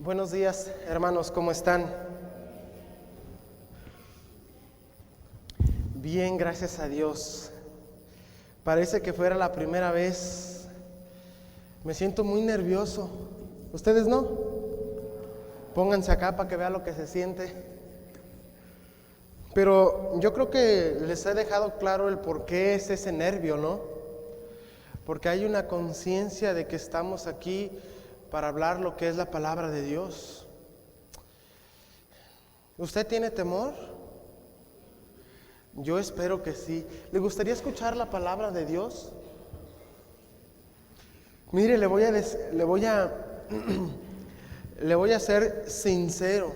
Buenos días, hermanos, ¿cómo están? Bien, gracias a Dios. Parece que fuera la primera vez. Me siento muy nervioso. ¿Ustedes no? Pónganse acá para que vean lo que se siente. Pero yo creo que les he dejado claro el por qué es ese nervio, ¿no? Porque hay una conciencia de que estamos aquí para hablar lo que es la palabra de Dios. ¿Usted tiene temor? Yo espero que sí. ¿Le gustaría escuchar la palabra de Dios? Mire, le voy a ser sincero.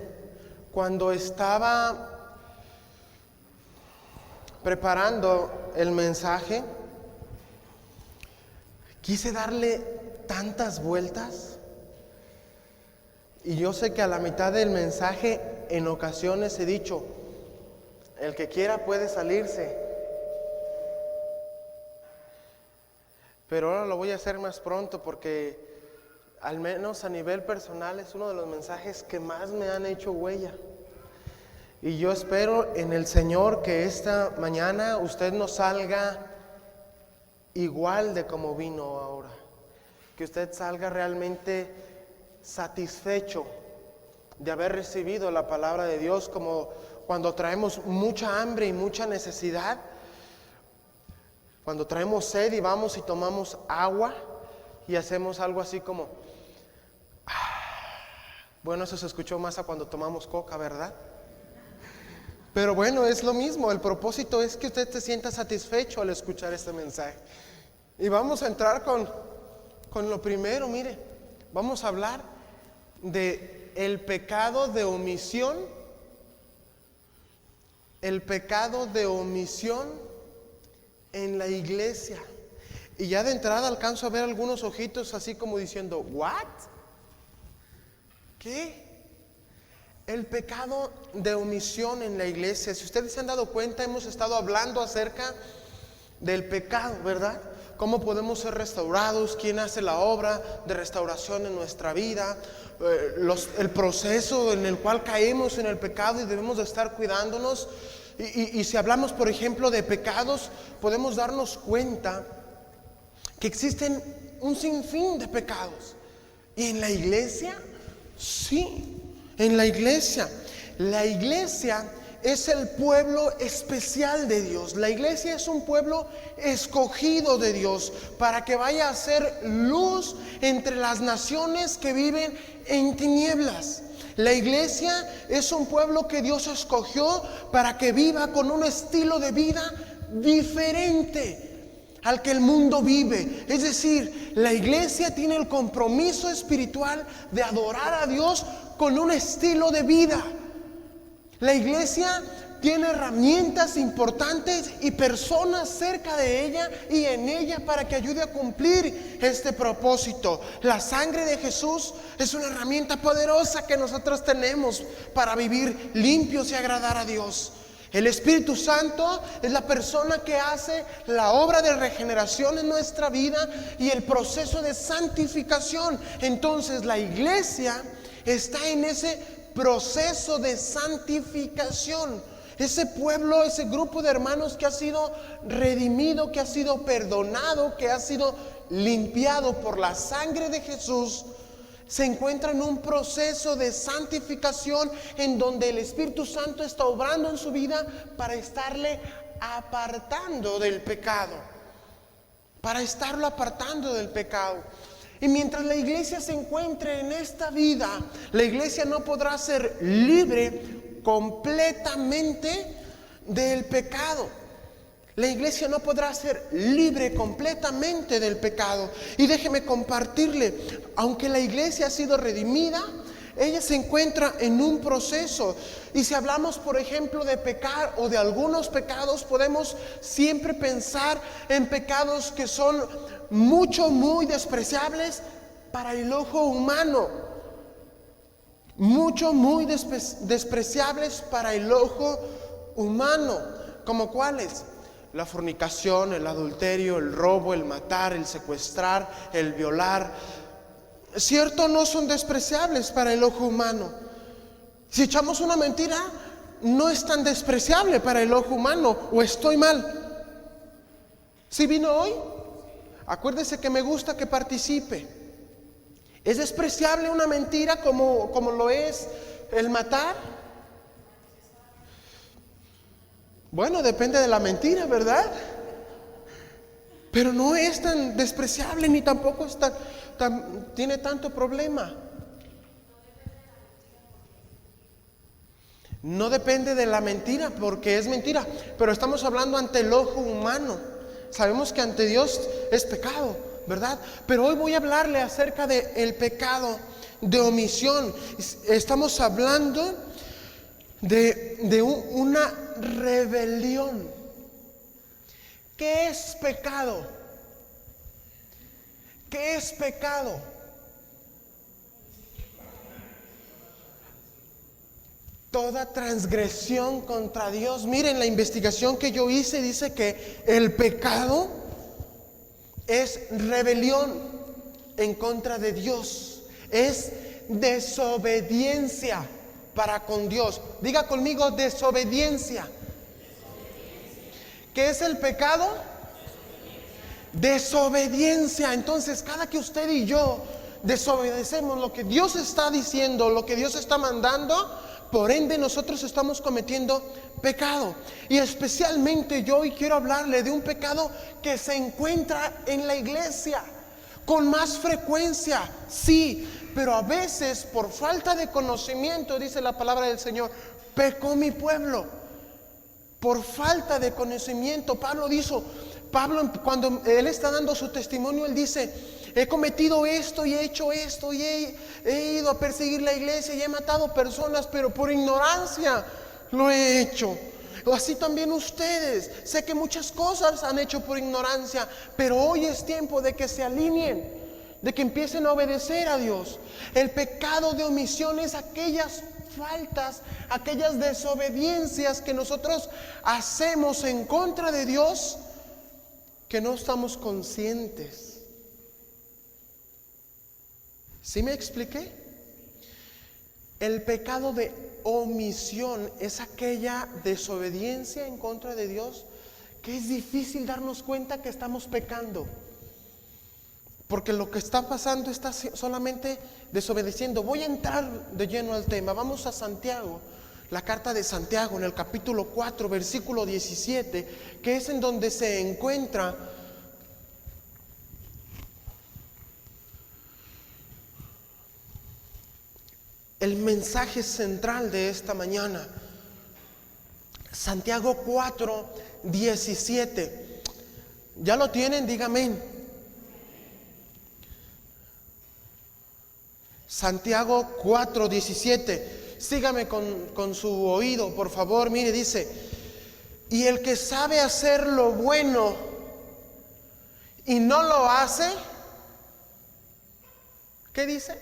Cuando estaba preparando el mensaje, quise darle tantas vueltas. Y yo sé que a la mitad del mensaje en ocasiones he dicho, el que quiera puede salirse. Pero ahora lo voy a hacer más pronto porque al menos a nivel personal es uno de los mensajes que más me han hecho huella. Y yo espero en el Señor que esta mañana usted no salga igual de como vino ahora. Que usted salga realmente satisfecho de haber recibido la palabra de Dios, como cuando traemos mucha hambre y mucha necesidad, cuando traemos sed y vamos y tomamos agua y hacemos algo así como bueno, eso se escuchó más a cuando tomamos coca, ¿verdad? Pero bueno, es lo mismo. El propósito es que usted se sienta satisfecho al escuchar este mensaje. Y vamos a entrar con lo primero. Mire, vamos a hablar de el pecado de omisión. El pecado de omisión en la iglesia. Y ya de entrada alcanzo a ver algunos ojitos así como diciendo, ¿what? ¿Qué? El pecado de omisión en la iglesia. Si ustedes se han dado cuenta, hemos estado hablando acerca del pecado, ¿verdad? Cómo podemos ser restaurados, quién hace la obra de restauración en nuestra vida, el proceso en el cual caemos en el pecado y debemos de estar cuidándonos. Y si hablamos, por ejemplo, de pecados, podemos darnos cuenta que existen un sinfín de pecados. ¿Y en la iglesia? Sí, en la iglesia. La iglesia es el pueblo especial de Dios. La iglesia es un pueblo escogido de Dios para que vaya a ser luz entre las naciones que viven en tinieblas. La iglesia es un pueblo que Dios escogió para que viva con un estilo de vida diferente al que el mundo vive. Es decir, la iglesia tiene el compromiso espiritual de adorar a Dios con un estilo de vida. La iglesia tiene herramientas importantes y personas cerca de ella y en ella para que ayude a cumplir este propósito. La sangre de Jesús es una herramienta poderosa que nosotros tenemos para vivir limpios y agradar a Dios. El Espíritu Santo es la persona que hace la obra de regeneración en nuestra vida y el proceso de santificación. Entonces la iglesia está en ese proceso de santificación. Ese pueblo, ese grupo de hermanos que ha sido redimido, que ha sido perdonado, que ha sido limpiado por la sangre de Jesús, se encuentra en un proceso de santificación en donde el Espíritu Santo está obrando en su vida para estarle apartando del pecado. Para estarlo apartando del pecado. Y mientras la iglesia se encuentre en esta vida, la iglesia no podrá ser libre completamente del pecado. La iglesia no podrá ser libre completamente del pecado. Y déjeme compartirle, aunque la iglesia ha sido redimida, ella se encuentra en un proceso. Y si hablamos, por ejemplo, de pecar o de algunos pecados, podemos siempre pensar en pecados que son muy despreciables para el ojo humano. Muy despreciables para el ojo humano. ¿Como cuáles? La fornicación, el adulterio, el robo, el matar, el secuestrar, el violar, cierto, no son despreciables para el ojo humano. Si echamos una mentira, no es tan despreciable para el ojo humano, ¿o estoy mal? ¿Sí vino hoy? Acuérdese que me gusta que participe. ¿Es despreciable una mentira como lo es el matar? Bueno, depende de la mentira, ¿verdad? Pero no es tan despreciable ni tampoco tiene tanto problema. No depende de la mentira, porque es mentira, pero estamos hablando ante el ojo humano. Sabemos que ante Dios es pecado, ¿verdad? Pero hoy voy a hablarle acerca del pecado de omisión. Estamos hablando de una rebelión. ¿Qué es pecado? ¿Qué es pecado? Toda transgresión contra Dios. Miren, la investigación que yo hice dice que el pecado es rebelión en contra de Dios. Es desobediencia para con Dios. Diga conmigo, desobediencia. ¿Qué es el pecado? Desobediencia. Entonces, cada que usted y yo desobedecemos lo que Dios está diciendo, lo que Dios está mandando, por ende nosotros estamos cometiendo pecado. Y especialmente yo hoy quiero hablarle de un pecado que se encuentra en la iglesia con más frecuencia, sí, pero a veces por falta de conocimiento, dice la palabra del Señor, pecó mi pueblo. Por falta de conocimiento. Pablo, cuando él está dando su testimonio, él dice: he cometido esto y he hecho esto y he ido a perseguir la iglesia y he matado personas, pero por ignorancia lo he hecho. O así también ustedes. Sé que muchas cosas han hecho por ignorancia, pero hoy es tiempo de que se alineen, de que empiecen a obedecer a Dios. El pecado de omisión es aquellas faltas, aquellas desobediencias que nosotros hacemos en contra de Dios que no estamos conscientes. ¿Sí me expliqué? El pecado de omisión es aquella desobediencia en contra de Dios que es difícil darnos cuenta que estamos pecando, porque lo que está pasando está solamente desobedeciendo. Voy a entrar de lleno al tema. Vamos a Santiago, la carta de Santiago, en el capítulo 4, versículo 17, que es en donde se encuentra el mensaje central de esta mañana. Santiago 4, 17. ¿Ya lo tienen? Dígame. Santiago 4, 17. Sígame con su oído, por favor. Mire, dice: y el que sabe hacer lo bueno y no lo hace, ¿qué dice?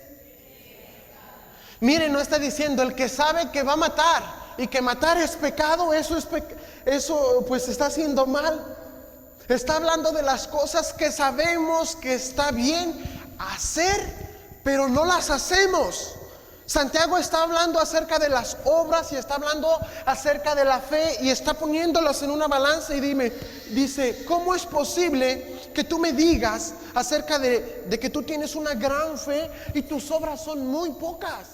Mire, no está diciendo el que sabe que va a matar y que matar es pecado, eso pues está haciendo mal. Está hablando de las cosas que sabemos que está bien hacer, pero no las hacemos. Santiago está hablando acerca de las obras y está hablando acerca de la fe y está poniéndolas en una balanza y dice: ¿cómo es posible que tú me digas acerca de que tú tienes una gran fe y tus obras son muy pocas?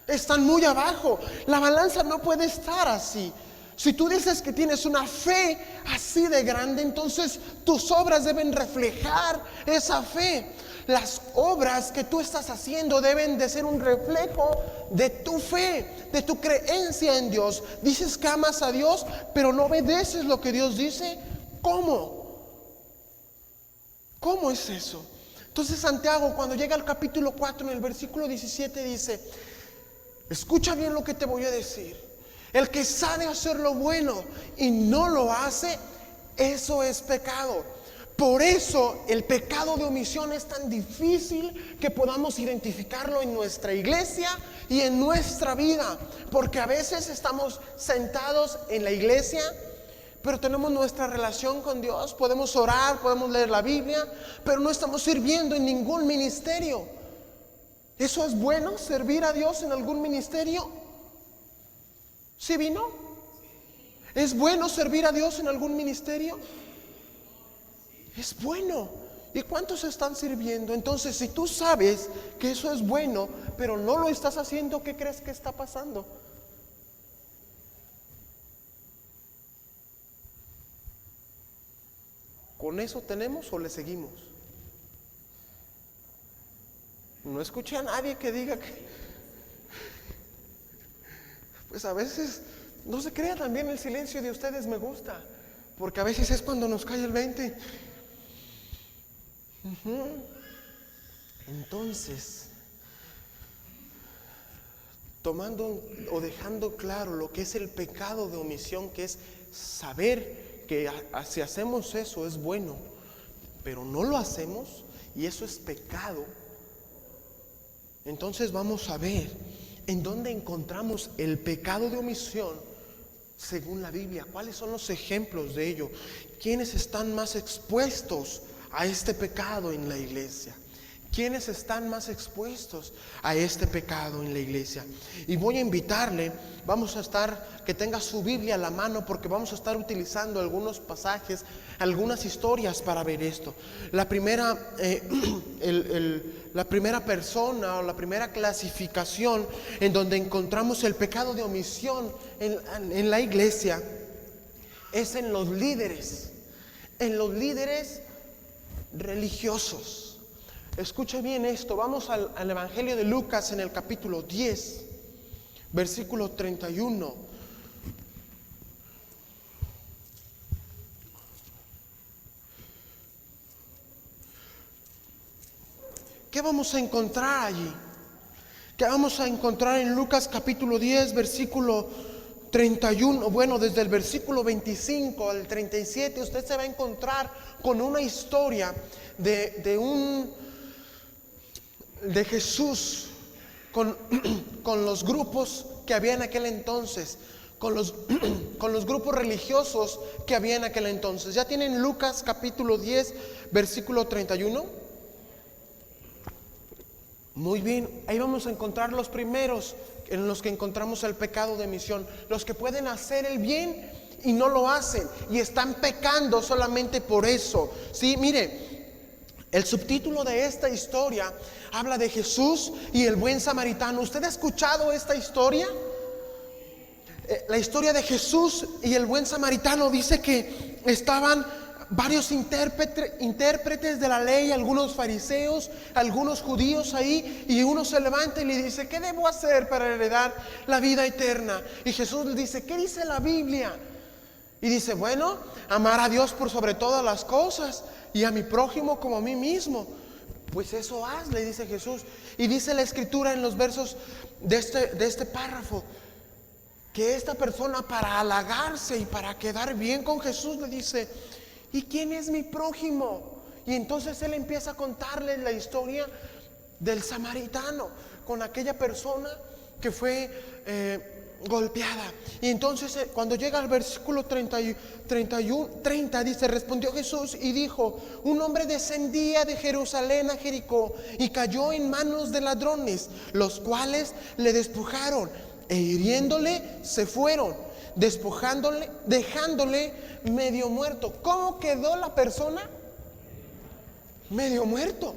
Están muy abajo. La balanza no puede estar así. Si tú dices que tienes una fe así de grande, entonces tus obras deben reflejar esa fe. Las obras que tú estás haciendo deben de ser un reflejo de tu fe, de tu creencia en Dios. Dices que amas a Dios, pero no obedeces lo que Dios dice. ¿Cómo? ¿Cómo es eso? Entonces Santiago, cuando llega al capítulo 4, en el versículo 17, dice: escucha bien lo que te voy a decir. El que sabe hacer lo bueno y no lo hace, eso es pecado. Por eso el pecado de omisión es tan difícil que podamos identificarlo en nuestra iglesia y en nuestra vida. Porque a veces estamos sentados en la iglesia, pero tenemos nuestra relación con Dios, podemos orar, podemos leer la Biblia, pero no estamos sirviendo en ningún ministerio. ¿Eso es bueno, servir a Dios en algún ministerio? ¿Sí vino? ¿Es bueno servir a Dios en algún ministerio? Es bueno. ¿Y cuántos están sirviendo? Entonces, si tú sabes que eso es bueno, pero no lo estás haciendo, ¿qué crees que está pasando? ¿Con eso tenemos o le seguimos? No escuché a nadie que diga que... Pues a veces, no se crea, también el silencio de ustedes me gusta, porque a veces es cuando nos cae el 20. Entonces, tomando o dejando claro lo que es el pecado de omisión, que es saber que si hacemos eso es bueno, pero no lo hacemos y eso es pecado. Entonces vamos a ver en dónde encontramos el pecado de omisión según la Biblia. ¿Cuáles son los ejemplos de ello? ¿Quiénes están más expuestos a este pecado en la iglesia? ¿Quiénes están más expuestos a este pecado en la iglesia? Y voy a invitarle, vamos a estar, que tenga su Biblia a la mano, porque vamos a estar utilizando algunos pasajes, algunas historias para ver esto. La primera, la primera persona o la primera clasificación en donde encontramos el pecado de omisión en la iglesia es en los líderes religiosos. Escuche bien esto, vamos al Evangelio de Lucas en el capítulo 10, versículo 31. ¿Qué vamos a encontrar allí? ¿Qué vamos a encontrar en Lucas capítulo 10, versículo 31? Bueno, desde el versículo 25 al 37 usted se va a encontrar con una historia de Jesús con los grupos que había en aquel entonces, con los grupos religiosos que había en aquel entonces. ¿Ya tienen Lucas capítulo 10, versículo 31? Muy bien, ahí vamos a encontrar los primeros en los que encontramos el pecado de omisión. Los que pueden hacer el bien y no lo hacen y están pecando solamente por eso. Sí, mire, el subtítulo de esta historia habla de Jesús y el buen samaritano. ¿Usted ha escuchado esta historia? La historia de Jesús y el buen samaritano dice que estaban varios intérpretes de la ley, algunos fariseos, algunos judíos ahí, y uno se levanta y le dice: ¿qué debo hacer para heredar la vida eterna? Y Jesús le dice: ¿qué dice la Biblia? Y dice: bueno, amar a Dios por sobre todas las cosas y a mi prójimo como a mí mismo. Pues eso haz, le dice Jesús. Y dice la escritura en los versos de este párrafo que esta persona, para halagarse y para quedar bien con Jesús, le dice: ¿y quién es mi prójimo? Y entonces él empieza a contarle la historia del samaritano con aquella persona que fue golpeada. Y entonces cuando llega al versículo 30 dice: respondió Jesús y dijo: un hombre descendía de Jerusalén a Jericó y cayó en manos de ladrones, los cuales le despojaron e hiriéndole se fueron, dejándole medio muerto. ¿Cómo quedó la persona? Medio muerto.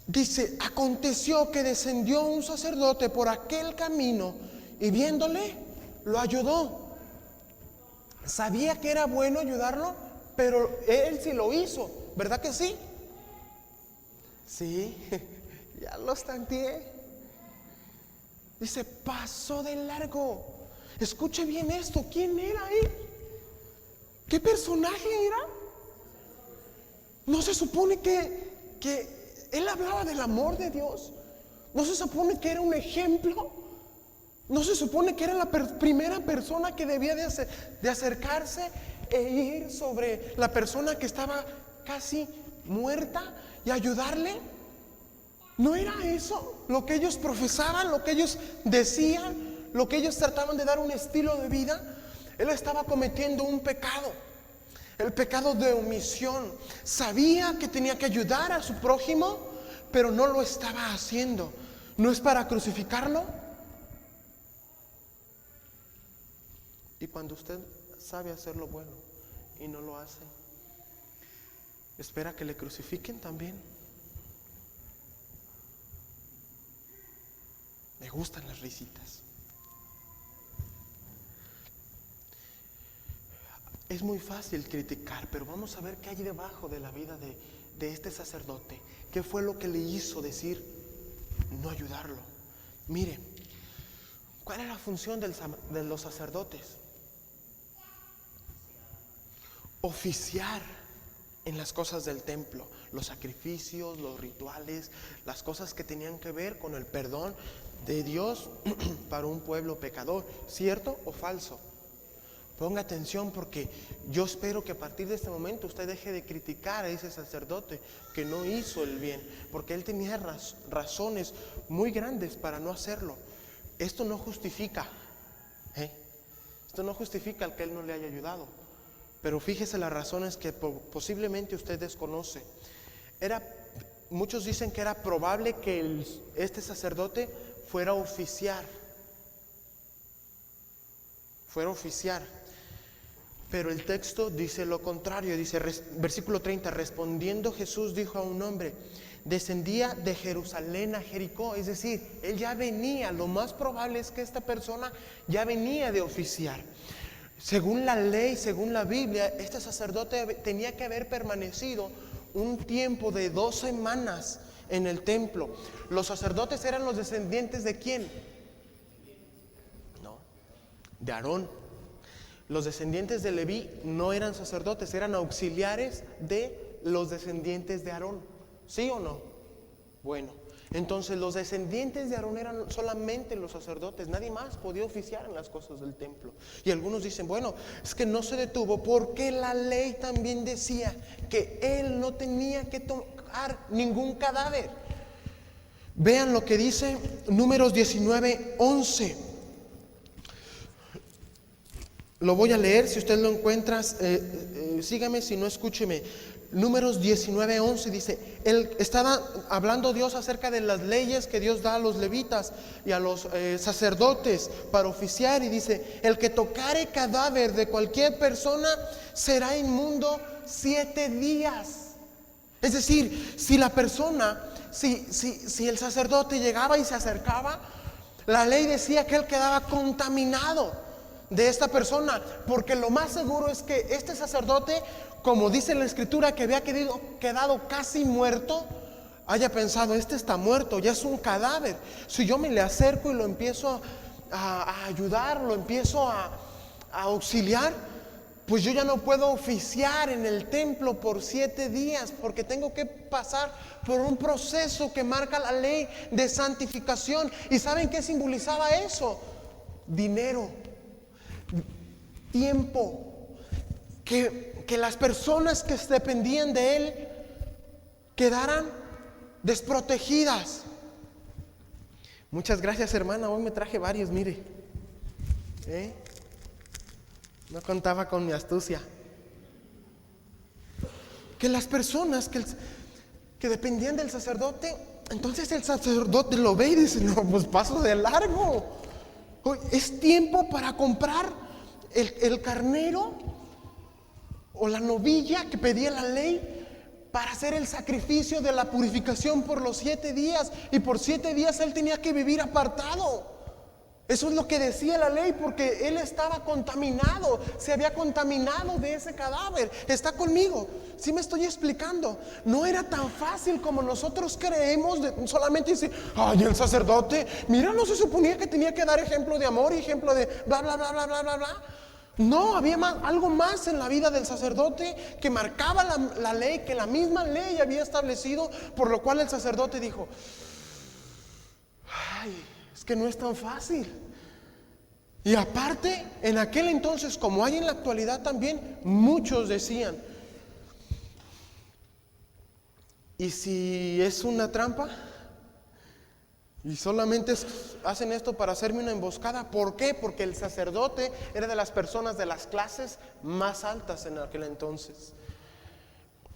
Dice: aconteció que descendió un sacerdote por aquel camino y viéndole lo ayudó. Sabía que era bueno ayudarlo, pero él sí lo hizo, ¿verdad que sí? Sí, ya lo tanteé. Dice: pasó de largo. Escuche bien esto, ¿quién era él? ¿Qué personaje era? ¿No se supone que él hablaba del amor de Dios? ¿No se supone que era un ejemplo? ¿No se supone que era la primera persona que debía de acercarse e ir sobre la persona que estaba casi muerta y ayudarle? ¿No era eso lo que ellos profesaban, lo que ellos decían, lo que ellos trataban de dar un estilo de vida? Él estaba cometiendo un pecado, el pecado de omisión. Sabía que tenía que ayudar a su prójimo, pero no lo estaba haciendo. ¿No es para crucificarlo? Y cuando usted sabe hacer lo bueno y no lo hace, ¿espera que le crucifiquen también? Me gustan las risitas. Es muy fácil criticar, pero vamos a ver qué hay debajo de la vida de este sacerdote. ¿Qué fue lo que le hizo decir no ayudarlo? Mire, ¿cuál es la función de los sacerdotes? Oficiar en las cosas del templo, los sacrificios, los rituales, las cosas que tenían que ver con el perdón de Dios para un pueblo pecador. ¿Cierto o falso? Ponga atención, porque yo espero que a partir de este momento usted deje de criticar a ese sacerdote que no hizo el bien, porque él tenía razones muy grandes para no hacerlo. Esto no justifica, esto no justifica el que él no le haya ayudado, pero fíjese las razones que posiblemente usted desconoce. Muchos dicen que era probable que este sacerdote fuera a oficiar. Pero el texto dice lo contrario. Dice, versículo 30, respondiendo Jesús dijo a un hombre, descendía de Jerusalén a Jericó. Es decir, él ya venía, lo más probable es que esta persona ya venía de oficiar. Según la ley, según la Biblia, este sacerdote tenía que haber permanecido un tiempo de 2 semanas en el templo. Los sacerdotes eran los descendientes ¿de quién? No, de Aarón. Los descendientes de Leví no eran sacerdotes, eran auxiliares de los descendientes de Aarón. ¿Sí o no? Bueno, entonces los descendientes de Aarón eran solamente los sacerdotes, nadie más podía oficiar en las cosas del templo. Y algunos dicen, bueno, es que no se detuvo porque la ley también decía que él no tenía que tocar ningún cadáver. Vean lo que dice Números 19:11. Lo voy a leer, si usted lo encuentra, sígame, si no, escúcheme. Números 19:11 dice, él estaba hablando Dios acerca de las leyes que Dios da a los levitas y a los sacerdotes para oficiar, y dice, el que tocare cadáver de cualquier persona será inmundo 7 días. Es decir, si la persona, si el sacerdote llegaba y se acercaba, la ley decía que él quedaba contaminado de esta persona, porque lo más seguro es que este sacerdote, como dice la escritura, que había quedado casi muerto, haya pensado, este está muerto, ya es un cadáver. Si yo me le acerco y lo empiezo a ayudar, lo empiezo a auxiliar, pues yo ya no puedo oficiar en el templo por 7 días, porque tengo que pasar por un proceso que marca la ley de santificación. ¿Y saben qué simbolizaba eso? Dinero, tiempo, que las personas que dependían de él quedaran desprotegidas. Muchas gracias, hermana, hoy me traje varios, mire. No contaba con mi astucia. Que las personas que dependían del sacerdote, entonces el sacerdote lo ve y dice, no, pues paso de largo. Es tiempo para comprar el carnero o la novilla que pedía la ley para hacer el sacrificio de la purificación por los 7 días. Y por 7 días él tenía que vivir apartado. Eso es lo que decía la ley, porque él estaba contaminado, se había contaminado de ese cadáver. ¿Está conmigo? ¿Sí me estoy explicando? No era tan fácil como nosotros creemos de solamente decir, ay, el sacerdote, mira, no se suponía que tenía que dar ejemplo de amor y ejemplo de bla, bla, bla, bla, bla, bla, bla. No, había algo más en la vida del sacerdote que marcaba la ley, que la misma ley había establecido, por lo cual el sacerdote dijo, ay, es que no es tan fácil. Y aparte, en aquel entonces, como hay en la actualidad también, muchos decían, ¿y si es una trampa? Y solamente hacen esto para hacerme una emboscada. ¿Por qué? Porque el sacerdote era de las personas de las clases más altas en aquel entonces.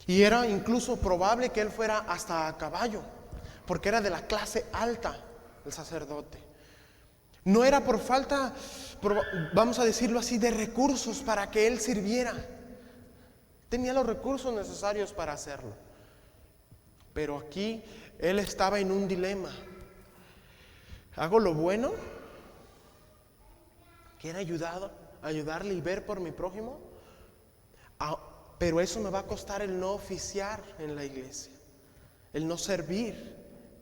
Y era incluso probable que él fuera hasta a caballo. porque era de la clase alta el sacerdote. No era por falta, vamos a decirlo así, de recursos para que él sirviera. Tenía los recursos necesarios para hacerlo. Pero aquí él estaba en un dilema. ¿Hago lo bueno? ¿Quiero ayudarle y ver por mi prójimo? Pero eso me va a costar el no oficiar en la iglesia, el no servir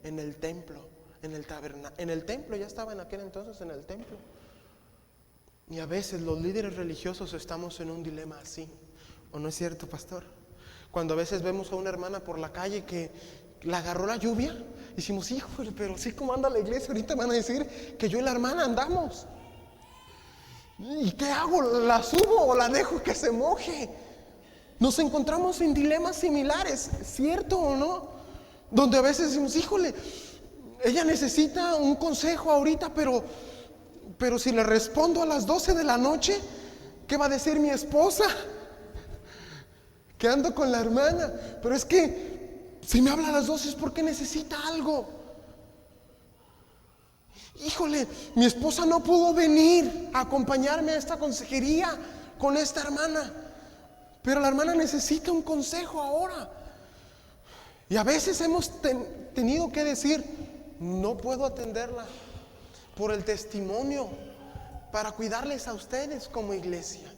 en el templo, en el tabernáculo. En el templo, ya estaba en aquel entonces en el templo. Y a veces los líderes religiosos estamos en un dilema así. ¿O no es cierto, pastor? Cuando a veces vemos a una hermana por la calle que la agarró la lluvia, decimos, híjole, pero sí como anda la iglesia, ahorita van a decir que yo y la hermana andamos. ¿Y qué hago? ¿La subo o la dejo que se moje? Nos encontramos en dilemas similares, ¿cierto o no? Donde a veces decimos, híjole, ella necesita un consejo ahorita, pero si le respondo a las 12 de la noche, ¿qué va a decir mi esposa? Que ando con la hermana. Pero es que si me habla a las 12 es porque necesita algo. Híjole, mi esposa no pudo venir a acompañarme a esta consejería con esta hermana, pero la hermana necesita un consejo ahora. Y a veces hemos tenido que decir, no puedo atenderla por el testimonio, para cuidarles a ustedes como iglesia.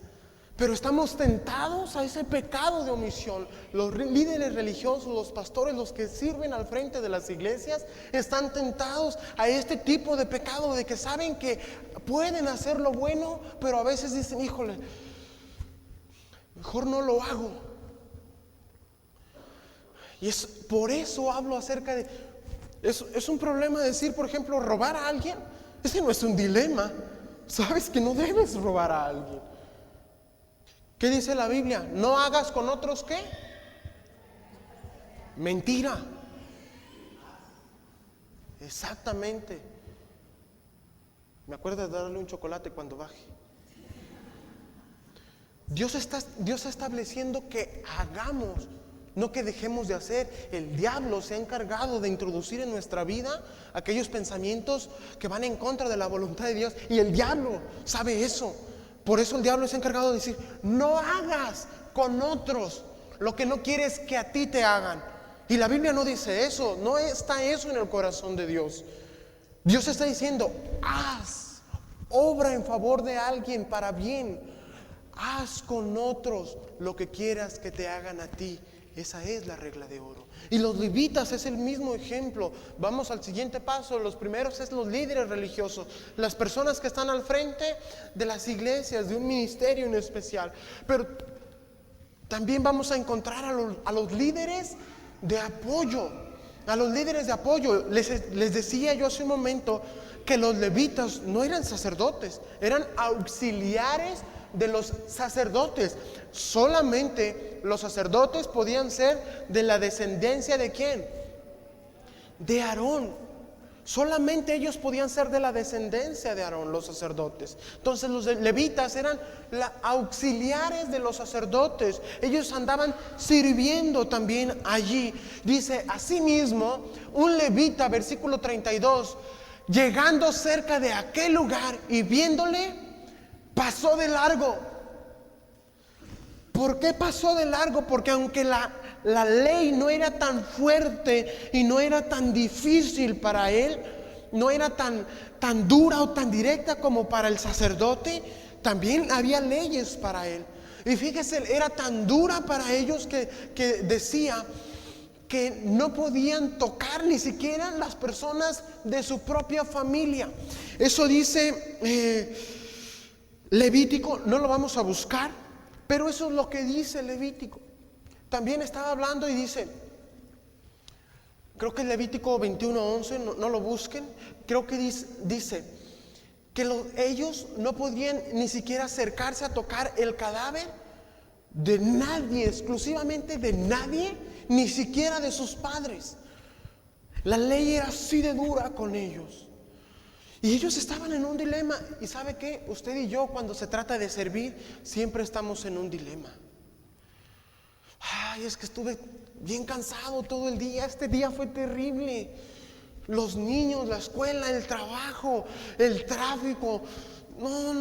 Pero estamos tentados a ese pecado de omisión. Los líderes religiosos, los pastores, los que sirven al frente de las iglesias, están tentados a este tipo de pecado, de que saben que pueden hacer lo bueno, pero a veces dicen, híjole, mejor no lo hago. Y por eso hablo acerca de, es un problema decir, por ejemplo, robar a alguien. Ese no es un dilema. Sabes que no debes robar a alguien. ¿Qué dice la Biblia? No hagas con otros, ¿qué? Mentira. Exactamente. Me acuerdo de darle un chocolate cuando baje. Dios está estableciendo que hagamos, no que dejemos de hacer. El diablo se ha encargado de introducir en nuestra vida aquellos pensamientos que van en contra de la voluntad de Dios. Y el diablo sabe eso. Por eso el diablo se ha encargado de decir, no hagas con otros lo que no quieres que a ti te hagan. Y la Biblia no dice eso, no está eso en el corazón de Dios. Dios está diciendo, haz, obra en favor de alguien para bien. Haz con otros lo que quieras que te hagan a ti. Esa es la regla de oro. Y los levitas es el mismo ejemplo. Vamos al siguiente paso. Los primeros es los líderes religiosos, las personas que están al frente de las iglesias, de un ministerio en especial. Pero también vamos a encontrar a los líderes de apoyo. A los líderes de apoyo. Les decía yo hace un momento que los levitas no eran sacerdotes, eran auxiliares de los sacerdotes. Solamente los sacerdotes podían ser de la descendencia ¿de quién? De Aarón. Solamente ellos podían ser de la descendencia de Aarón, los sacerdotes. Entonces los levitas eran auxiliares de los sacerdotes. Ellos andaban sirviendo también allí. Dice, asimismo, un levita, versículo 32, llegando cerca de aquel lugar y viéndole, pasó de largo. ¿Por qué pasó de largo? Porque aunque la ley no era tan fuerte y no era tan difícil para él, no era tan dura o tan directa como para el sacerdote, también había leyes para él. Y fíjese, era tan dura para ellos que decía que no podían tocar ni siquiera las personas de su propia familia. Eso dice Levítico, no lo vamos a buscar, pero eso es lo que dice Levítico. También estaba hablando y dice, creo que Levítico 21:11, no lo busquen, creo que dice que ellos no podían ni siquiera acercarse a tocar el cadáver de nadie, exclusivamente de nadie, ni siquiera de sus padres. La ley era así de dura con ellos. Y ellos estaban en un dilema. ¿Y sabe qué? Usted y yo, cuando se trata de servir, siempre estamos en un dilema. Ay, es que estuve bien cansado todo el día. Este día fue terrible. los niños, la escuela, el trabajo, el tráfico. No.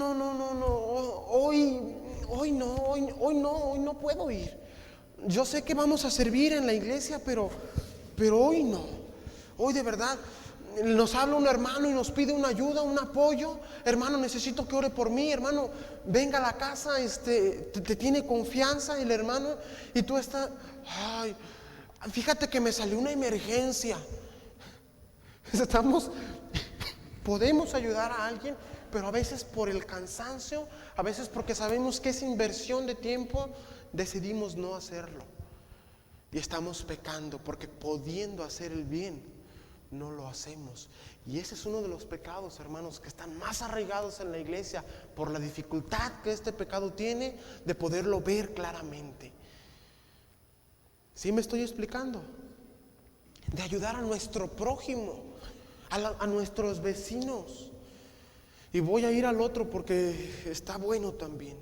Hoy no puedo ir. Yo sé que vamos a servir en la iglesia, pero hoy no. Hoy de verdad nos habla un hermano y nos pide una ayuda, un apoyo. Hermano, necesito que ore por mí. Hermano, venga a la casa, te tiene confianza el hermano, y tú estás, ay, fíjate que me salió una emergencia. Podemos ayudar a alguien, pero a veces por el cansancio, a veces porque sabemos que es inversión de tiempo, decidimos no hacerlo. Y estamos pecando porque pudiendo hacer el bien, no lo hacemos. Y ese es uno de los pecados, hermanos, que están más arraigados en la iglesia por la dificultad que este pecado tiene de poderlo ver claramente. ¿Sí me estoy explicando? De ayudar a nuestro prójimo, a nuestros vecinos. Y voy a ir al otro porque está bueno también.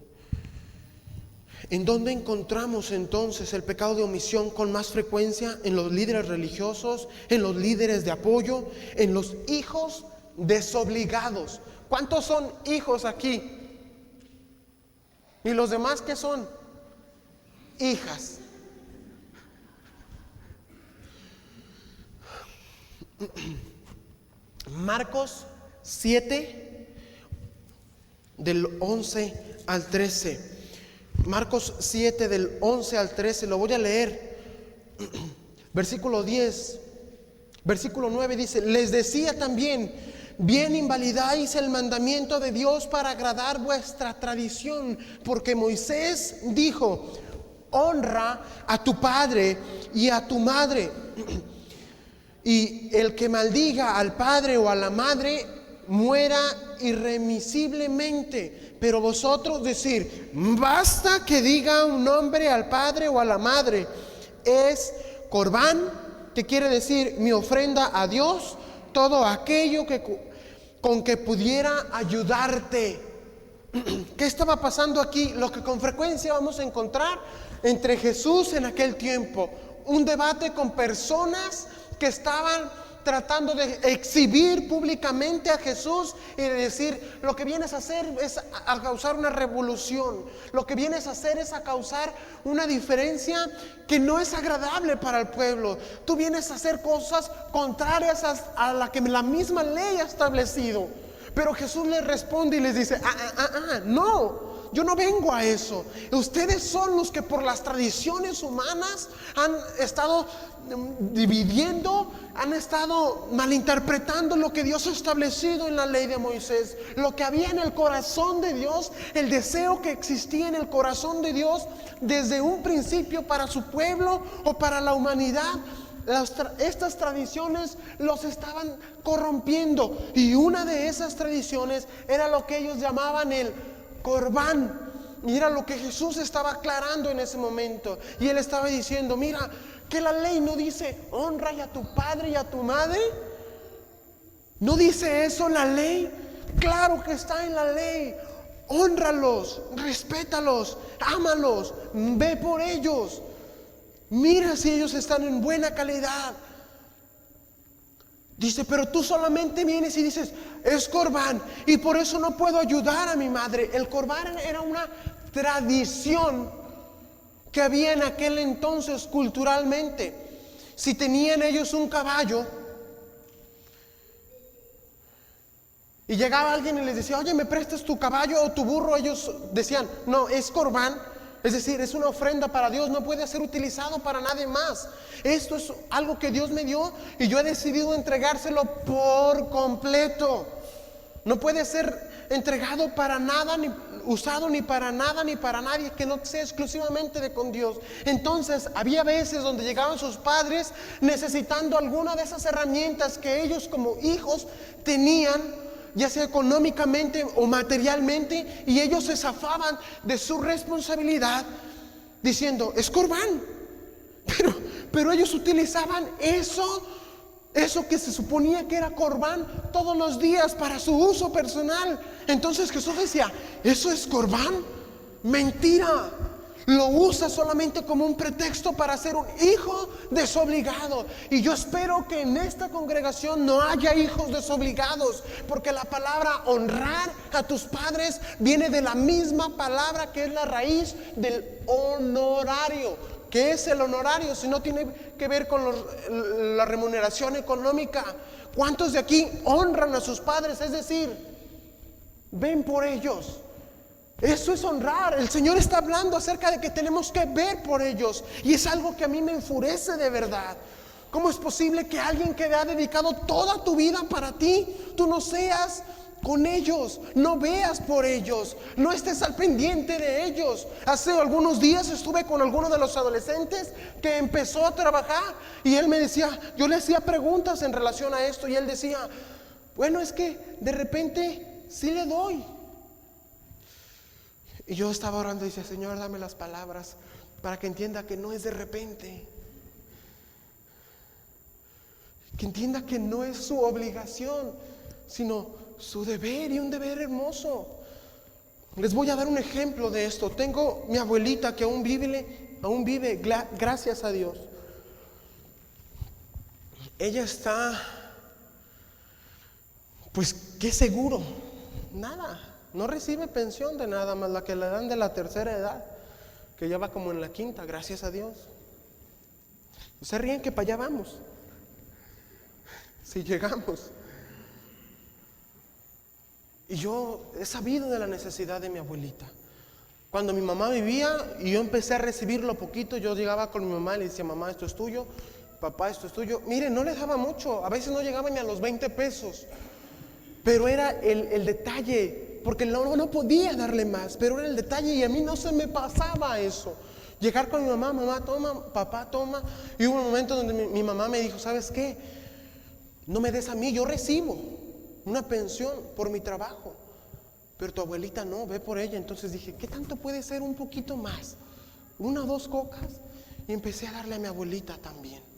¿En dónde encontramos entonces el pecado de omisión con más frecuencia? En los líderes religiosos, en los líderes de apoyo, en los hijos desobligados. ¿Cuántos son hijos aquí? ¿Y los demás qué son? Hijas. Marcos 7, del 11 al 13. Marcos 7 del 11 al 13, lo voy a leer. Versículo 10, versículo 9 dice: les decía también, bien invalidáis el mandamiento de Dios para agradar vuestra tradición, porque Moisés dijo: honra a tu padre y a tu madre, y el que maldiga al padre o a la madre muera irremisiblemente. Pero vosotros decir: basta que diga un nombre al padre o a la madre. Es corbán, que quiere decir mi ofrenda a Dios, todo aquello con que pudiera ayudarte. ¿Qué estaba pasando aquí? Lo que con frecuencia vamos a encontrar entre Jesús en aquel tiempo. Un debate con personas que estaban tratando de exhibir públicamente a Jesús y de decir: lo que vienes a hacer es a causar una revolución, lo que vienes a hacer es a causar una diferencia que no es agradable para el pueblo. Tú vienes a hacer cosas contrarias a la que la misma ley ha establecido. Pero Jesús les responde y les dice: no, yo no vengo a eso. Ustedes son los que por las tradiciones humanas han estado dividiendo, han estado malinterpretando lo que Dios ha establecido en la ley de Moisés. Lo que había en el corazón de Dios, el deseo que existía en el corazón de Dios desde un principio para su pueblo o para la humanidad. Estas tradiciones los estaban corrompiendo, y una de esas tradiciones era lo que ellos llamaban el corbán. Y era lo que Jesús estaba aclarando en ese momento. Y Él estaba diciendo: mira, que la ley no dice honra a tu padre y a tu madre. ¿No dice eso la ley? Claro que está en la ley. Hónralos, respétalos, ámalos, ve por ellos. Mira si ellos están en buena calidad. Dice: pero tú solamente vienes y dices: es corbán, y por eso no puedo ayudar a mi madre. El corbán era una tradición que había en aquel entonces culturalmente. Si tenían ellos un caballo y llegaba alguien y les decía: oye, ¿me prestas tu caballo o tu burro? Ellos decían: no, es corbán. Es decir, es una ofrenda para Dios, no puede ser utilizado para nadie más. Esto es algo que Dios me dio y yo he decidido entregárselo por completo. No puede ser entregado para nada, ni usado ni para nada ni para nadie que no sea exclusivamente de con Dios. Entonces había veces donde llegaban sus padres necesitando alguna de esas herramientas que ellos como hijos tenían, ya sea económicamente o materialmente, y ellos se zafaban de su responsabilidad diciendo: es corbán. Pero ellos utilizaban eso que se suponía que era corbán todos los días para su uso personal. Entonces Jesús decía: ¿eso es corbán? Mentira. lo usa solamente como un pretexto para ser un hijo desobligado. Y yo espero que en esta congregación no haya hijos desobligados, porque la palabra honrar a tus padres viene de la misma palabra que es la raíz del honorario. ¿Qué es el honorario? Si no tiene que ver con la remuneración económica. ¿Cuántos de aquí honran a sus padres? Es decir, ven por ellos. Eso es honrar. El Señor está hablando acerca de que tenemos que ver por ellos. Y es algo que a mí me enfurece de verdad. ¿Cómo es posible que alguien que ha dedicado toda tu vida para ti, tú no seas con ellos, no veas por ellos, no estés al pendiente de ellos? Hace algunos días estuve con alguno de los adolescentes que empezó a trabajar y él me decía, yo le hacía preguntas en relación a esto y él decía, bueno, es que de repente sí le doy. Y yo estaba orando y decía, Señor, dame las palabras para que entienda que no es de repente, que entienda que no es su obligación, sino su deber, y un deber hermoso. Les voy a dar un ejemplo de esto. Tengo mi abuelita que aún vive, gracias a Dios. Ella está, pues, ¿qué seguro? Nada. No recibe pensión de nada más la que le dan de la tercera edad, que ya va como en la quinta, gracias a Dios. No se ríen que para allá vamos, si llegamos. Y yo he sabido de la necesidad de mi abuelita. Cuando mi mamá vivía y yo empecé a recibir lo poquito, yo llegaba con mi mamá y le decía, mamá, esto es tuyo, papá, esto es tuyo. Mire, no le daba mucho, a veces no llegaba ni a los 20 pesos, pero era el detalle. Porque no podía darle más, pero era el detalle y a mí no se me pasaba eso. Llegar con mi mamá, mamá toma, papá toma. Y hubo un momento donde mi mamá me dijo, ¿sabes qué? No me des a mí, yo recibo una pensión por mi trabajo, pero tu abuelita no, ve por ella. Entonces dije, ¿qué tanto puede ser un poquito más? 1 o 2 cocas. Y empecé a darle a mi abuelita también.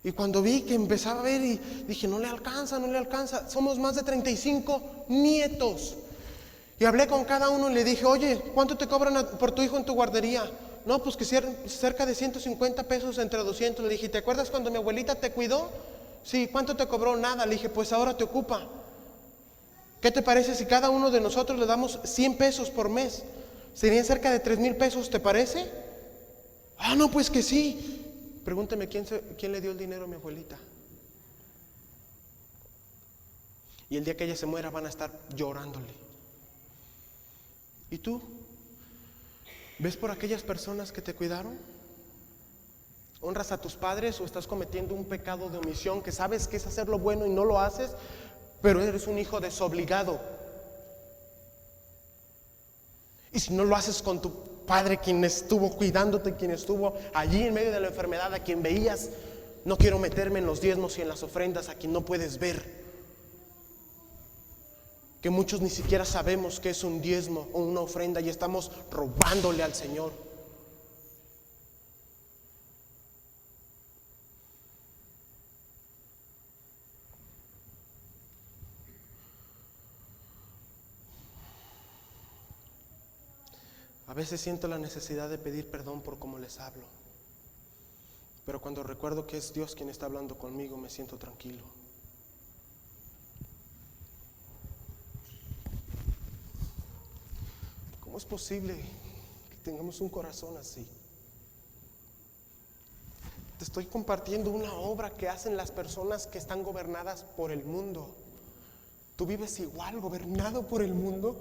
Y cuando vi que empezaba a ver y dije, no le alcanza, somos más de 35 nietos. Y hablé con cada uno y le dije, oye, ¿cuánto te cobran por tu hijo en tu guardería? No, pues que cerca de 150 pesos entre 200. Le dije, ¿te acuerdas cuando mi abuelita te cuidó? Sí, ¿cuánto te cobró? Nada. Le dije, pues ahora te ocupa. ¿Qué te parece si cada uno de nosotros le damos 100 pesos por mes? Serían cerca de 3,000 pesos, ¿te parece? Ah, no, pues que sí. Pregúnteme quién le dio el dinero a mi abuelita. Y el día que ella se muera van a estar llorándole. ¿Y tú? ¿Ves por aquellas personas que te cuidaron? ¿Honras a tus padres o estás cometiendo un pecado de omisión que sabes que es hacer lo bueno y no lo haces, pero eres un hijo desobligado? Y si no lo haces con tu padre, quien estuvo cuidándote, quien estuvo allí en medio de la enfermedad, a quien veías, no quiero meterme en los diezmos y en las ofrendas, a quien no puedes ver, que muchos ni siquiera sabemos qué es un diezmo o una ofrenda y estamos robándole al Señor. A veces siento la necesidad de pedir perdón por cómo les hablo, pero cuando recuerdo que es Dios quien está hablando conmigo, me siento tranquilo. ¿Cómo es posible que tengamos un corazón así? Te estoy compartiendo una obra que hacen las personas que están gobernadas por el mundo. ¿Tú vives igual, gobernado por el mundo?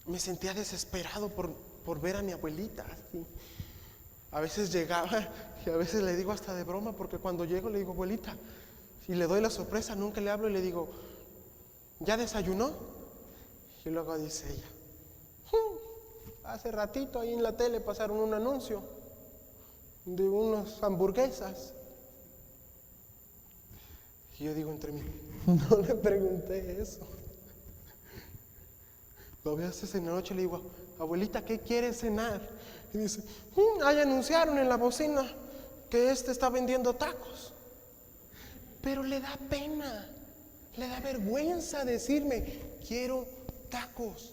Me sentía desesperado por ver a mi abuelita. ¿Sí? A veces llegaba y a veces le digo hasta de broma, porque cuando llego le digo, abuelita, y le doy la sorpresa, nunca le hablo y le digo, ¿ya desayunó? Y luego dice ella, hace ratito ahí en la tele pasaron un anuncio de unas hamburguesas. Y yo digo entre mí, no le pregunté eso. Lo veo hace en la noche y le digo, abuelita, ¿qué quieres cenar? Y dice, ahí anunciaron en la bocina que está vendiendo tacos. Pero le da pena. Le da vergüenza decirme, quiero tacos.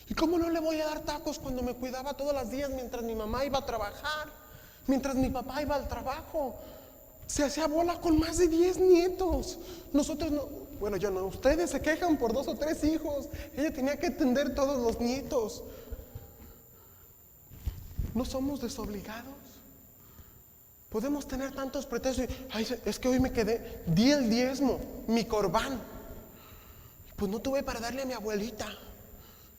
¿Y cómo no le voy a dar tacos cuando me cuidaba todos los días mientras mi mamá iba a trabajar? Mientras mi papá iba al trabajo. Se hacía bola con más de 10 nietos. Nosotros no, bueno, yo no, ustedes se quejan por 2 o 3 hijos. Ella tenía que atender todos los nietos. ¿No somos desobligados? Podemos tener tantos pretextos. Ay, es que hoy me quedé, di el diezmo, mi corbán. Pues no tuve para darle a mi abuelita,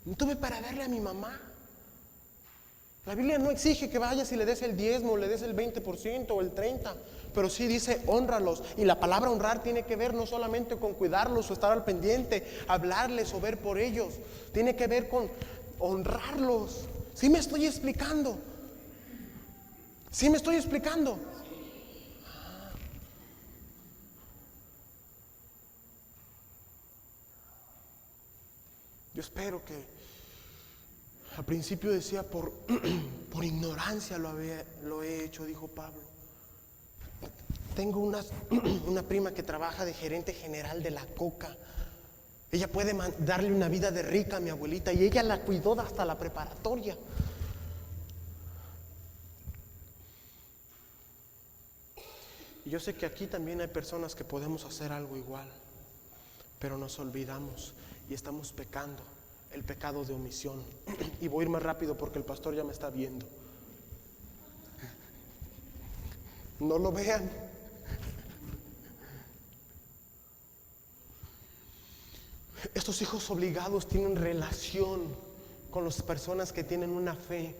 no tuve para darle a mi mamá. La Biblia no exige que vayas y le des el diezmo, le des el 20% o el 30%, pero sí dice hónralos. Y la palabra honrar tiene que ver no solamente con cuidarlos o estar al pendiente, hablarles o ver por ellos. Tiene que ver con honrarlos. ¿Sí me estoy explicando? ¿Sí me estoy explicando? Yo espero que al principio decía por ignorancia lo he hecho, dijo Pablo. Tengo una prima que trabaja de gerente general de la Coca. Ella puede darle una vida de rica a mi abuelita y ella la cuidó hasta la preparatoria. Y yo sé que aquí también hay personas que podemos hacer algo igual, pero nos olvidamos y estamos pecando. El pecado de omisión. Y voy a ir más rápido porque el pastor ya me está viendo. No lo vean. Estos hijos obligados tienen relación con las personas que tienen una fe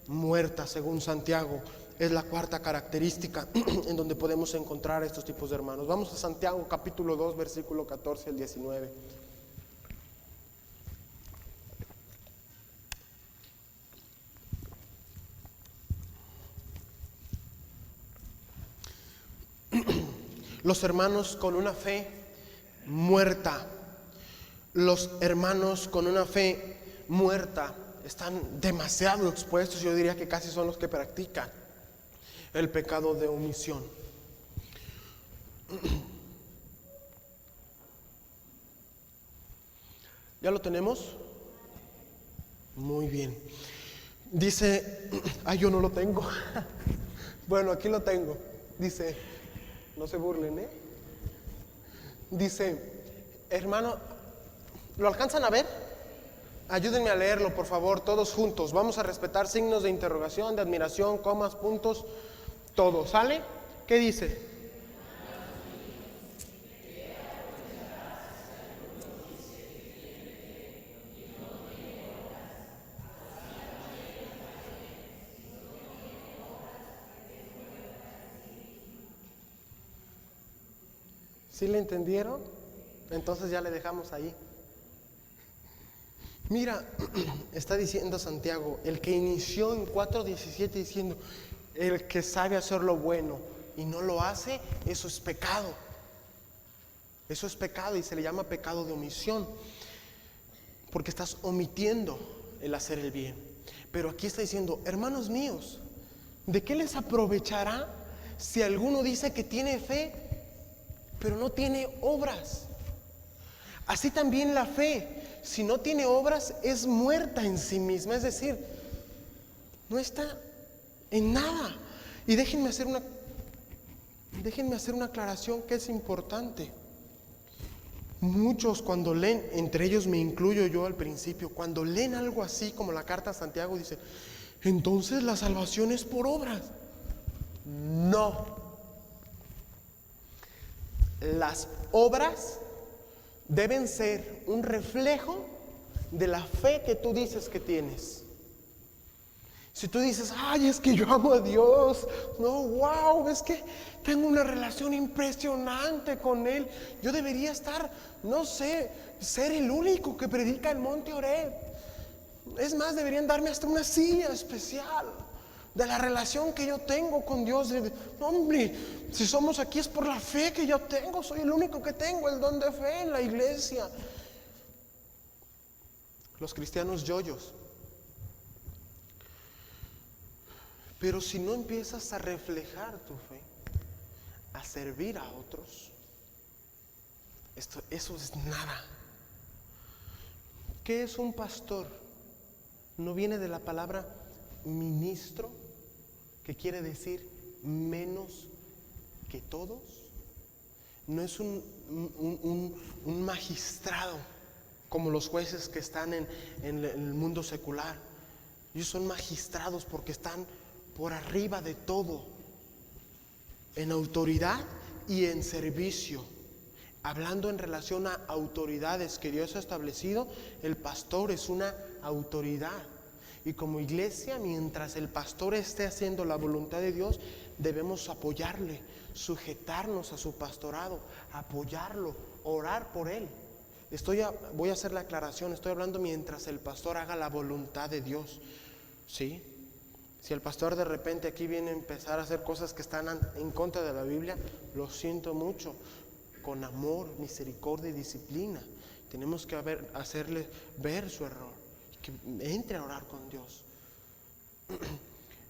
muerta, según Santiago. Es la cuarta característica en donde podemos encontrar a estos tipos de hermanos. Vamos a Santiago capítulo 2, versículo 14 al 19. Los hermanos con una fe muerta. Los hermanos con una fe muerta están demasiado expuestos. Yo diría que casi son los que practican el pecado de omisión. ¿Ya lo tenemos? Muy bien. Dice, yo no lo tengo. Bueno, aquí lo tengo. Dice, no se burlen, Dice, hermano, ¿lo alcanzan a ver? Ayúdenme a leerlo, por favor, todos juntos. Vamos a respetar signos de interrogación, de admiración, comas, puntos, todo. ¿Sale? ¿Qué dice? ¿Sí le entendieron? Entonces ya le dejamos ahí. Mira, está diciendo Santiago, el que inició en 4:17 diciendo, el que sabe hacer lo bueno y no lo hace, eso es pecado. Eso es pecado y se le llama pecado de omisión, porque estás omitiendo el hacer el bien. Pero aquí está diciendo, hermanos míos, ¿de qué les aprovechará si alguno dice que tiene fe, pero no tiene obras? Así también la fe, si no tiene obras, es muerta en sí misma. Es decir, no está en nada. Y déjenme hacer una aclaración que es importante. Muchos cuando leen, entre ellos me incluyo yo al principio, cuando leen algo así como la carta a Santiago, dicen, entonces la salvación es por obras. No. Las obras deben ser un reflejo de la fe que tú dices que tienes. Si tú dices, es que yo amo a Dios, no, wow, es que tengo una relación impresionante con Él, yo debería estar, no sé, ser el único que predica el Monte Oreb. Es más, deberían darme hasta una silla especial de la relación que yo tengo con Dios. Hombre, si somos aquí es por la fe que yo tengo, soy el único que tengo el don de fe en la iglesia. Los cristianos yoyos. Pero si no empiezas a reflejar tu fe, a servir a otros, Eso es nada. ¿Qué es un pastor? ¿No viene de la palabra ministro, que quiere decir menos que todos? No es un magistrado como los jueces que están en el mundo secular. Ellos son magistrados porque están por arriba de todo, en autoridad y en servicio. Hablando en relación a autoridades que Dios ha establecido, el pastor es una autoridad. Y como iglesia, mientras el pastor esté haciendo la voluntad de Dios, debemos apoyarle, sujetarnos a su pastorado, apoyarlo, orar por él. Voy a hacer la aclaración, estoy hablando mientras el pastor haga la voluntad de Dios. ¿Sí? Si el pastor de repente aquí viene a empezar a hacer cosas que están en contra de la Biblia, lo siento mucho. Con amor, misericordia y disciplina tenemos que hacerle ver su error, que entre a orar con Dios.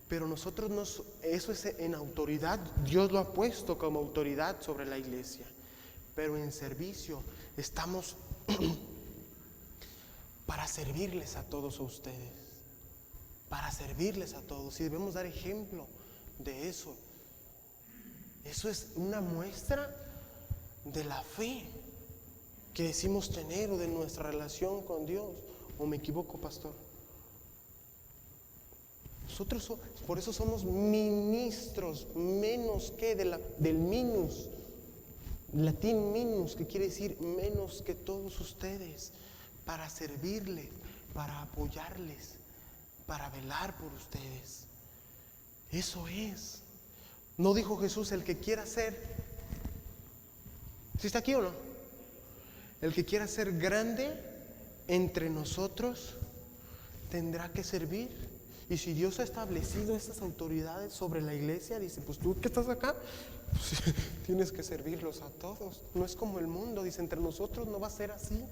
Pero nosotros eso es en autoridad. Dios lo ha puesto como autoridad sobre la iglesia, pero en servicio estamos para servirles a todos ustedes, para servirles a todos, y debemos dar ejemplo de eso. Eso es una muestra de la fe que decimos tener, o de nuestra relación con Dios. ¿O me equivoco, pastor? Nosotros por eso somos ministros, menos que del minus, latín minus, que quiere decir menos que todos ustedes, para servirles, para apoyarles, para velar por ustedes. Eso es. ¿No dijo Jesús: el que quiera ser? ¿Sí está aquí o no? El que quiera ser grande entre nosotros tendrá que servir. Y si Dios ha establecido estas autoridades sobre la iglesia, dice: pues tú que estás acá, pues, tienes que servirlos a todos. No es como el mundo, dice, entre nosotros no va a ser así.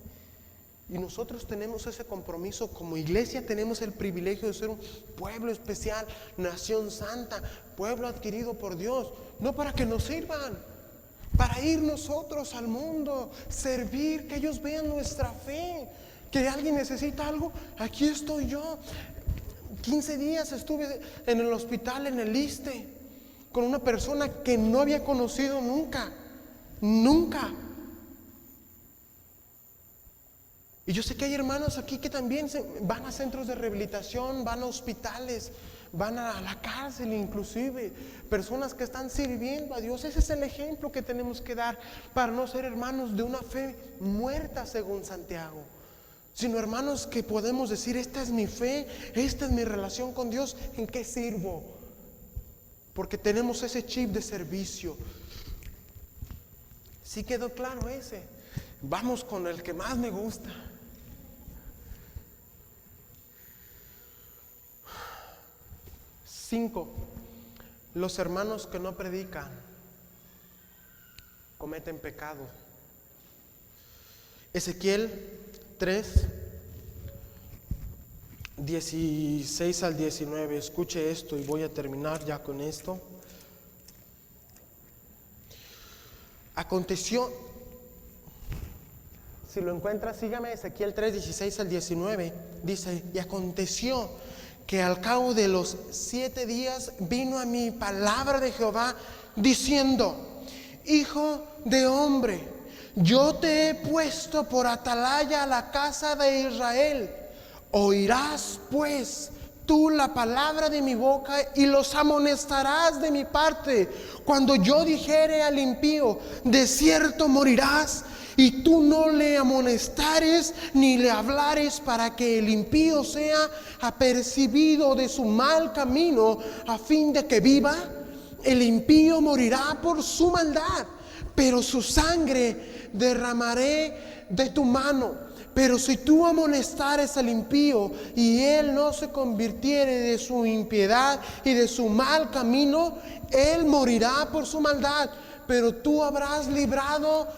Y nosotros tenemos ese compromiso como iglesia, tenemos el privilegio de ser un pueblo especial, nación santa, pueblo adquirido por Dios, no para que nos sirvan, para ir nosotros al mundo, servir, que ellos vean nuestra fe. Que alguien necesita algo, aquí estoy yo. 15 días estuve en el hospital, en el ISSSTE, con una persona que no había conocido nunca. Y yo sé que hay hermanos aquí que también van a centros de rehabilitación, van a hospitales, van a la cárcel inclusive, personas que están sirviendo a Dios. Ese es el ejemplo que tenemos que dar para no ser hermanos de una fe muerta según Santiago, sino hermanos que podemos decir: esta es mi fe, esta es mi relación con Dios, ¿en qué sirvo? Porque tenemos ese chip de servicio. ¿Sí quedó claro ese? Vamos con el que más me gusta. Los hermanos que no predican cometen pecado. Ezequiel 3, 16 al 19. Escuche esto y voy a terminar ya con esto. Aconteció, si lo encuentras, sígame. Ezequiel 3, 16 al 19. Dice: y aconteció que al cabo de los 7 días vino a mí palabra de Jehová diciendo: hijo de hombre, yo te he puesto por atalaya a la casa de Israel. Oirás pues tú la palabra de mi boca y los amonestarás de mi parte cuando yo dijere al impío: de cierto morirás, y tú no le amonestares ni le hablares, para que el impío sea apercibido de su mal camino, a fin de que viva. El impío morirá por su maldad, pero su sangre derramaré de tu mano. Pero si tú amonestares al impío y él no se convirtiere de su impiedad y de su mal camino, él morirá por su maldad, pero tú habrás librado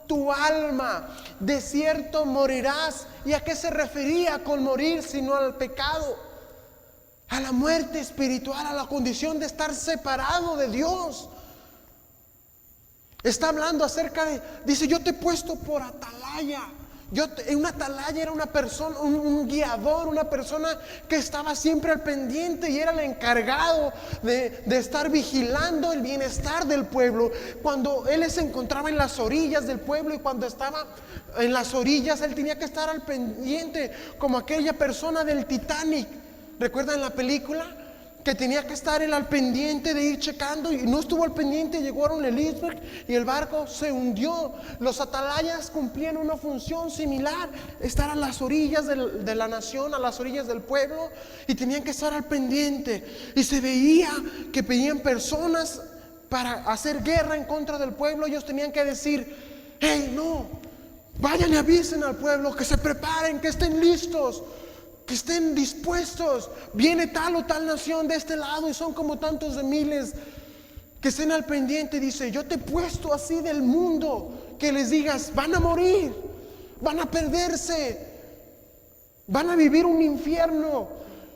tu alma. De cierto morirás. ¿Y a qué se refería con morir sino al pecado? A la muerte espiritual, a la condición de estar separado de Dios. Está hablando acerca de, dice, yo te he puesto por atalaya. Una atalaya era una persona, un guiador, una persona que estaba siempre al pendiente y era el encargado de estar vigilando el bienestar del pueblo. Cuando él se encontraba en las orillas del pueblo y cuando estaba en las orillas, él tenía que estar al pendiente, como aquella persona del Titanic. ¿Recuerdan la película? Que tenía que estar él al pendiente de ir checando, y no estuvo al pendiente, llegaron el iceberg y el barco se hundió. Los atalayas cumplían una función similar, estar a las orillas de la nación, a las orillas del pueblo, y tenían que estar al pendiente. Y se veía que pedían personas para hacer guerra en contra del pueblo. Ellos tenían que decir, hey, no, vayan y avisen al pueblo que se preparen, que estén listos, que estén dispuestos. Viene tal o tal nación de este lado y son como tantos de miles. Que estén al pendiente. Dice, yo te he puesto así del mundo, que les digas, van a morir, van a perderse, van a vivir un infierno.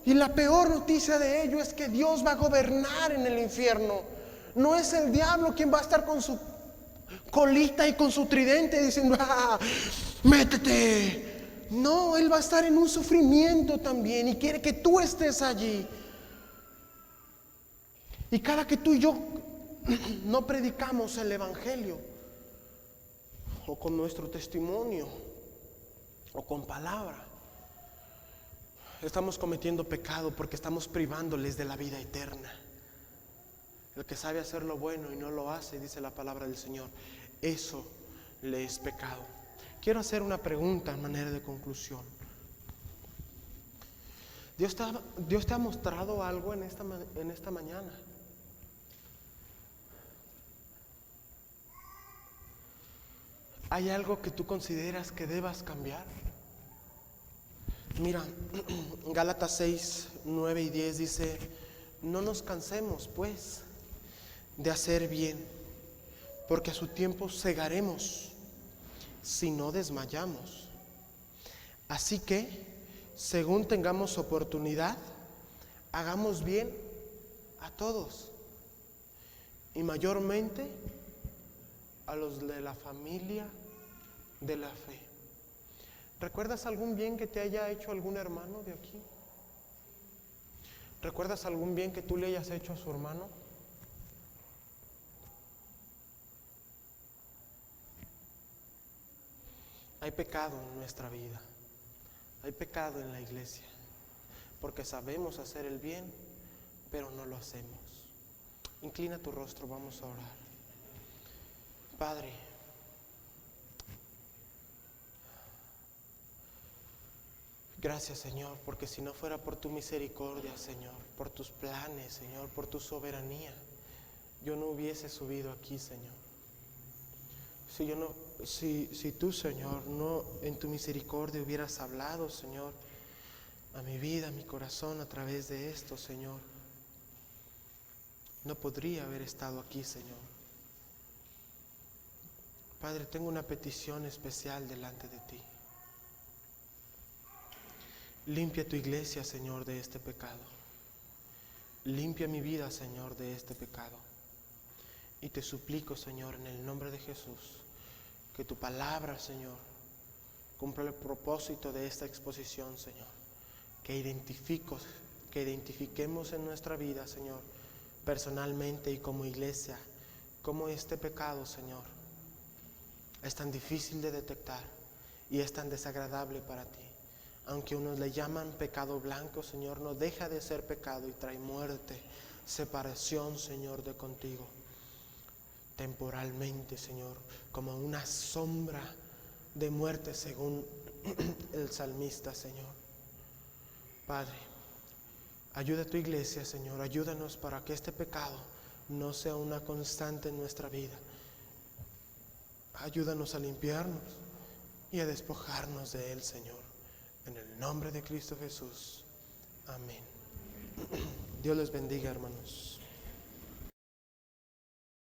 Y la peor noticia de ello es que Dios va a gobernar en el infierno. No es el diablo quien va a estar con su colita y con su tridente diciendo, métete. No, Él va a estar en un sufrimiento también y quiere que tú estés allí. Y cada que tú y yo no predicamos el evangelio, o con nuestro testimonio, o con palabra, estamos cometiendo pecado, porque estamos privándoles de la vida eterna. El que sabe hacer lo bueno y no lo hace, dice la palabra del Señor, eso le es pecado. Quiero hacer una pregunta a manera de conclusión. ¿Dios te ha mostrado algo en esta mañana? ¿Hay algo que tú consideras que debas cambiar? Mira, Gálatas 6, 9 y 10 dice, no nos cansemos pues de hacer bien, porque a su tiempo segaremos si no desmayamos. Así que, según tengamos oportunidad, hagamos bien a todos, y mayormente a los de la familia de la fe. ¿Recuerdas algún bien que te haya hecho algún hermano de aquí? ¿Recuerdas algún bien que tú le hayas hecho a su hermano? Hay pecado en nuestra vida, hay pecado en la iglesia, porque sabemos hacer el bien, pero no lo hacemos. Inclina tu rostro, vamos a orar. Padre, gracias, Señor, porque si no fuera por tu misericordia, Señor, por tus planes, Señor, por tu soberanía, yo no hubiese subido aquí, Señor. Si tú, Señor, no en tu misericordia hubieras hablado, Señor, a mi vida, a mi corazón, a través de esto, Señor, no podría haber estado aquí, Señor. Padre, tengo una petición especial delante de ti. Limpia tu iglesia, Señor, de este pecado. Limpia mi vida, Señor, de este pecado. Y te suplico, Señor, en el nombre de Jesús, que tu palabra, Señor, cumpla el propósito de esta exposición, Señor. Que identifiquemos en nuestra vida, Señor, personalmente y como iglesia, cómo este pecado, Señor, es tan difícil de detectar y es tan desagradable para ti. Aunque unos le llaman pecado blanco, Señor, no deja de ser pecado y trae muerte, separación, Señor, de contigo. Temporalmente, Señor, como una sombra de muerte, según el salmista, Señor. Padre, ayuda a tu iglesia, Señor, ayúdanos para que este pecado no sea una constante en nuestra vida. Ayúdanos a limpiarnos y a despojarnos de él, Señor. En el nombre de Cristo Jesús. Amén. Dios les bendiga, hermanos.